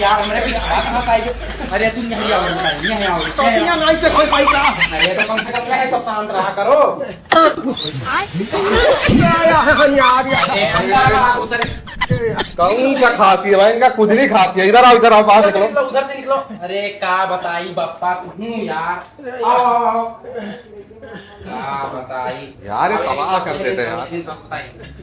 यार हमरे पिछड़ा कहां से आई। अरे तुम यहीं आओ, यहीं आओ। कसिया नहीं से कोई पाई का। अरे तो कम से कम है तो शांत रहा करो। आया है यार। अरे अंदर आ दूसरे। कौन सा खांसी है भाई, इनका खुद नहीं खांसी है। इधर आओ बाहर निकलो। उधर से निकलो। अरे का बताई बप्पा यार। आओ क्या बताई यार, ये तबाह कर देते हैं यार।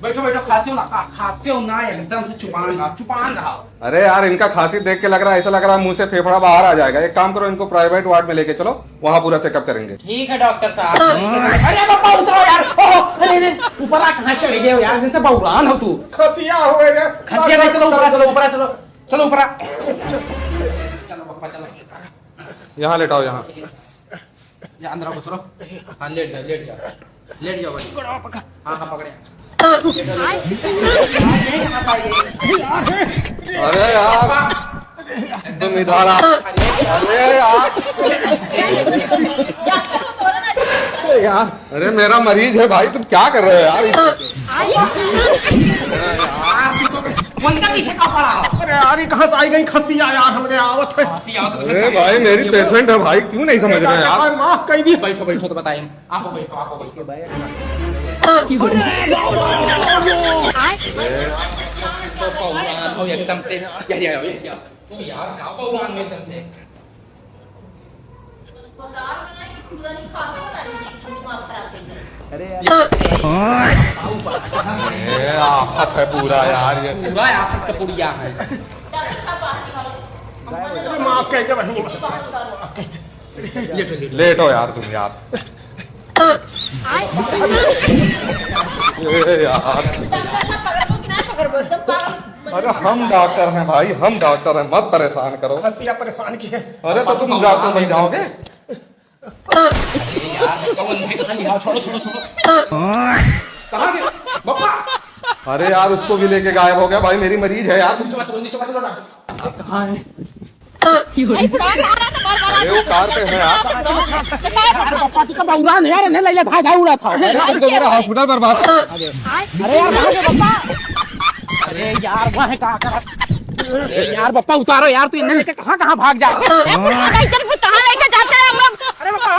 बैठो बैठो, खांसी हो ना एकदम से चुपान रहा। अरे यार, इनका खांसी देख के लग रहा है, ऐसा लग रहा है मुंह से फेफड़ा बाहर आ जाएगा। एक काम करो, इनको प्राइवेट वार्ड में लेके चलो, वहाँ पूरा चेकअप करेंगे। ठीक है डॉक्टर साहब। अरे बाबा उतरो यार। अरे ऊपर आ, कहाँ चले गए हो यार, जैसे बहुरान हो तू। खसिया हो गया। खसिया नहीं, चलो ऊपर चलो, ऊपर चलो, चलो ऊपर चलो पापा चलो। यहाँ लेटाओ, यहाँ अंदर घुस रो। हाँ लेट जाओ, लेट जाओ, लेट जाओ भाई। हाँ हाँ पकड़े। अरे यार तुम इधर आ। अरे यार, अरे मेरा मरीज है भाई, तुम क्या कर रहे हो यार? उनका पीछे का पड़ा हो। अरे यार ये कहाँ से आई गई खसिया यार, हमरे आवत है। अरे भाई मेरी पेशेंट है भाई, क्यों नहीं समझ रहे यार? माफ कर दी। बैठो बैठो तो बताइए। आपको बैठो, आपको बैठो। एकदम से तू यार का बहुरान में एकदम से। आफत है पूरा यार, ये पूरा आफत का पुड़िया है। माफ कह के बनी। लेट हो यार तुम यार। यार अरे हम डॉक्टर हैं भाई, हम डॉक्टर हैं, मत परेशान करो। खसिया परेशान की है। अरे तो तुम डॉक्टर बन जाओगे। छोड़ो छोड़ो छोड़ो। कहाँ गए बप्पा? अरे यार उसको भी लेके गायब हो गया भाई, मेरी मरीज है यार। नीचे चलो, नीचे चलो डॉक्टर। कहाँ है? अरे वो कार पे है यार। बप्पा तू तो बहुरान है यार, नहीं ले भाग उड़ा था। तो मेरा हॉस्पिटल बर्बाद। अरे यार भागे बप्पा। अरे यार वहाँ है कहाँ कहाँ? अरे यार बप्पा उतारो यार, तू इन्हें लेके कहाँ कहाँ भाग जा। कहाँ लेके जाते हैं हम लोग? अरे बप्पा